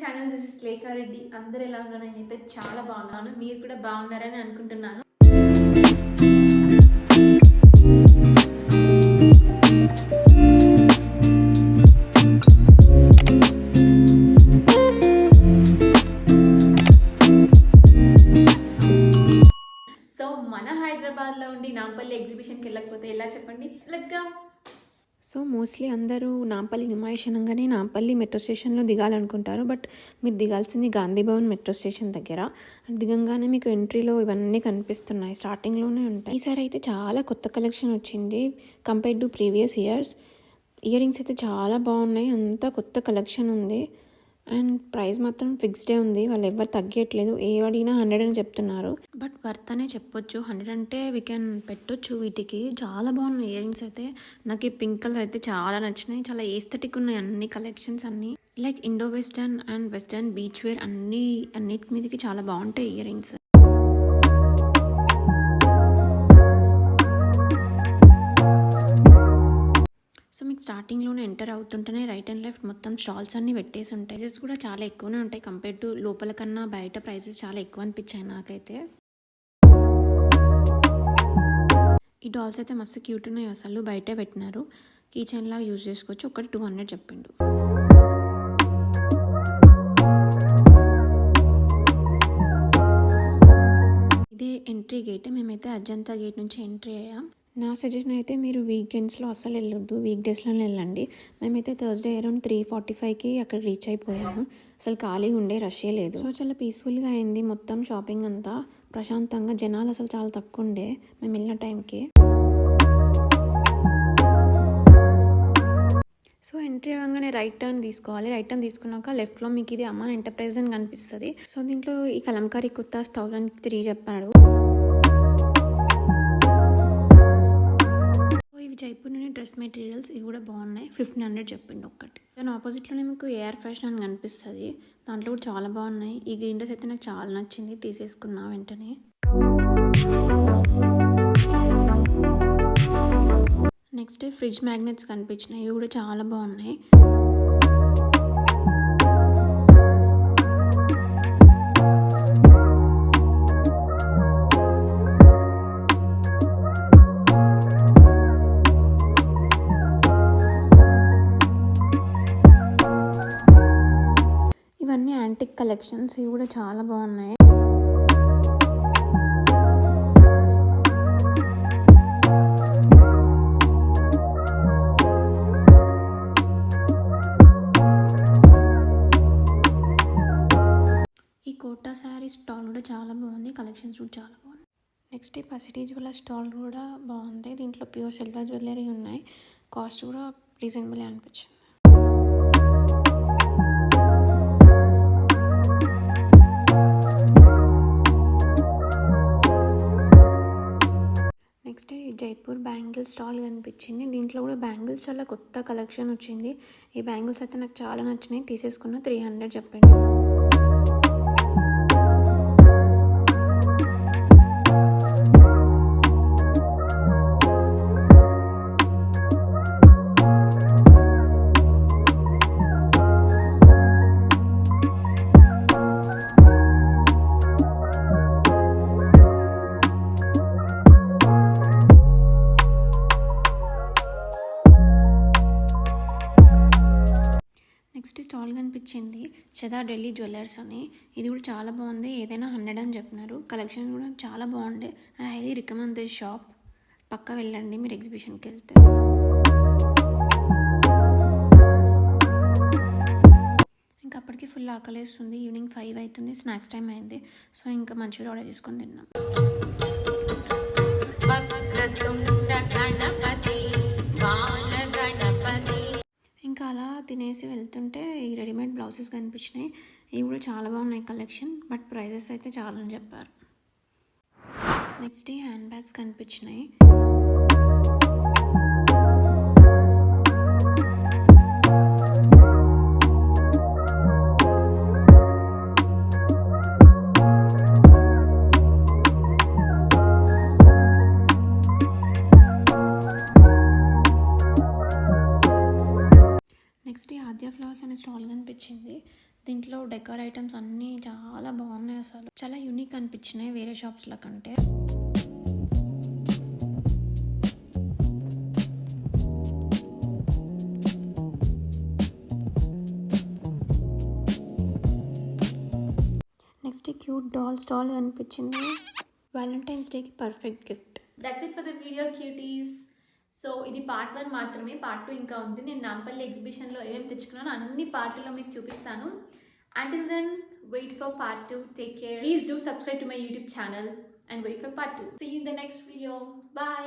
Channel. This is లేఖా రెడ్డి. అందరూ ఎలా ఉన్నారు? నేనైతే చాలా బాగున్నాను. మీరు కూడా బాగున్నారని అనుకుంటున్నాను. సో మన హైదరాబాద్లో ఉండి నాంపల్లి ఎగ్జిబిషన్కి వెళ్ళకపోతే ఎలా చెప్పండి? Let's go. సో మోస్ట్లీ అందరూ నాంపల్లి నిమాయిష్ అనగానే నాంపల్లి మెట్రో స్టేషన్లో దిగాలనుకుంటారు. బట్ మీరు దిగాల్సింది గాంధీ భవన్ మెట్రో స్టేషన్ దగ్గర. దిగంగానే మీకు ఎంట్రీలో ఇవన్నీ కనిపిస్తున్నాయి, స్టార్టింగ్లోనే ఉంటాయి. ఈసారి అయితే చాలా కొత్త కలెక్షన్ వచ్చింది compared to previous years. Ear rings అయితే చాలా బాగున్నాయి, అంతా కొత్త కలెక్షన్ ఉంది. అండ్ ప్రైస్ మాత్రం ఫిక్స్డే ఉంది, వాళ్ళు ఎవరు తగ్గట్లేదు. ఏ అడిగినా 100 అని చెప్తున్నారు. బట్ వర్త్ అనే చెప్పొచ్చు. 100 అంటే వీ కెన్ పెట్టొచ్చు. వీటికి చాలా బాగున్నాయి ఇయర్ రింగ్స్ అయితే. నాకు ఈ పింక్ కలర్ అయితే చాలా నచ్చినాయి. చాలా ఏస్థెటిక్ ఉన్నాయి అన్ని కలెక్షన్స్ అన్నీ. Like indo western and western beach wear అన్నిటి మీదకి చాలా బాగుంటాయి ఇయర్ రింగ్స్. సో మీకు స్టార్టింగ్లోనే ఎంటర్ అవుతుంటేనే రైట్ అండ్ లెఫ్ట్ మొత్తం స్టాల్స్ అన్నీ పెట్టేసి ఉంటాయి. ప్రైజెస్ కూడా చాలా ఎక్కువనే ఉంటాయి కంపేర్ టు లోపల కన్నా. బయట ప్రైజెస్ చాలా ఎక్కువ అనిపించాయి నాకైతే. ఈ డాల్స్ అయితే మస్తు క్యూట్ ఉన్నాయి అసలు. బయటే పెట్టినారు, కీ చైన్ లాగా యూజ్ చేసుకోవచ్చు. ఒకటి 200 చెప్పిండు. ఇదే ఎంట్రీ గేట్. మేమైతే అజంతా గేట్ నుంచి ఎంట్రీ అయ్యాం. నా సజెషన్ అయితే మీరు వీకెండ్స్లో అస్సలు వెళ్ళొద్దు, వీక్ డేస్లోనే వెళ్ళండి. మేమైతే థర్స్డే అరౌండ్ 3:45కి అక్కడ రీచ్ అయిపోయాము. అసలు ఖాళీ ఉండే రష్యే లేదు. సో చాలా పీస్ఫుల్గా అయింది మొత్తం షాపింగ్ అంతా. ప్రశాంతంగా, జనాలు అసలు చాలా తక్కువ ఉండే మేము వెళ్ళిన టైంకి. సో ఎంట్రీ అవ్వగానే రైట్ టర్న్ తీసుకోవాలి. రైట్ టర్న్ తీసుకున్నాక లెఫ్ట్లో మీకు ఇది అమ్మాన్ ఎంటర్ప్రైజ్ అని కనిపిస్తుంది. సో దీంట్లో ఈ కలంకారీ కుర్తాస్ 1003 చెప్పాడు. ఇవి జైపూర్ నుండి డ్రెస్ మెటీరియల్స్, ఇవి కూడా బాగున్నాయి. 1500 చెప్పిండు ఒక్కటి. దాని ఆపోజిట్లోనే మీకు ఏఆర్ ఫ్యాషన్ అని కనిపిస్తుంది. దాంట్లో కూడా చాలా బాగున్నాయి. ఈ గ్రీన్ డ్రెస్ అయితే నాకు చాలా నచ్చింది, తీసేసుకున్నా వెంటనే. నెక్స్ట్ ఫ్రిడ్జ్ మ్యాగ్నెట్స్ కనిపించినాయి, ఇవి కూడా చాలా బాగున్నాయి. ఇవన్నీ యాంటిక్ కలెక్షన్స్, ఇవి కూడా చాలా బాగున్నాయి. ఈ కోటా శారీ స్టాల్ కూడా చాలా బాగుంది, కలెక్షన్స్ కూడా చాలా బాగుంది. నెక్స్ట్ ఈ పసిటీ జ్యువెలర్ స్టాల్ కూడా బాగుంది. దీంట్లో ప్యూర్ సిల్వర్ జ్యువెలరీ ఉన్నాయి. కాస్ట్ కూడా రీజనబుల్ అనిపించింది. నెక్స్ట్ జైపూర్ బ్యాంగిల్ స్టాల్ కనిపించింది. దీంట్లో కూడా బ్యాంగిల్స్ చాలా కొత్త కలెక్షన్ వచ్చింది. ఈ బ్యాంగిల్స్ అయితే నాకు చాలా నచ్చినాయి, తీసేసుకున్న. 300 చెప్పండి. నెక్స్ట్ స్టాల్ కనిపించింది చదా ఢిల్లీ జ్యువెలర్స్ అని. ఇది కూడా చాలా బాగుంది, ఏదైనా 100 అని చెప్పినారు. కలెక్షన్ కూడా చాలా బాగుండే. I highly recommend this shop. పక్కా వెళ్ళండి మీరు ఎగ్జిబిషన్కి వెళ్తే. ఇంకా అప్పటికి ఫుల్ ఆకలేస్తుంది. ఈవినింగ్ 5 అవుతుంది, స్నాక్స్ టైం అయింది. సో ఇంకా మంచూరియా ఆర్డర్ చేసుకొని తిన్నాం. ఇంకా అలా తినేసి వెళ్తుంటే ఈ రెడీమేడ్ బ్లౌజెస్ కనిపించినాయి. ఇవి కూడా చాలా బాగున్నాయి కలెక్షన్, బట్ ప్రైజెస్ అయితే చాలా అని చెప్పారు. నెక్స్ట్ ఈ హ్యాండ్ బ్యాగ్స్ కనిపించినాయి. నెక్స్ట్ ఈ ఆద్య ఫ్లవర్స్ అనే స్టాల్ కనిపించింది. దీంట్లో డెకర్ ఐటమ్స్ అన్నీ చాలా బాగున్నాయి, అసలు చాలా యూనిక్ అనిపించినాయి వేరే షాప్స్ల కంటే. నెక్స్ట్ క్యూట్ డాల్ స్టాల్ అనిపించింది, వ్యాలంటైన్స్ డేకి perfect gift. That's it for the video cuties. So ఇది పార్ట్ 1 మాత్రమే, పార్ట్ 2 ఇంకా ఉంది. నేను నాంపల్లి ఎగ్జిబిషన్లో ఏమేమి తెచ్చుకున్నానో అన్ని పార్ట్లలో మీకు చూపిస్తాను. Until then, wait for part 2. Take care. Please do subscribe to my YouTube channel and wait for part 2. See you in the next video. Bye.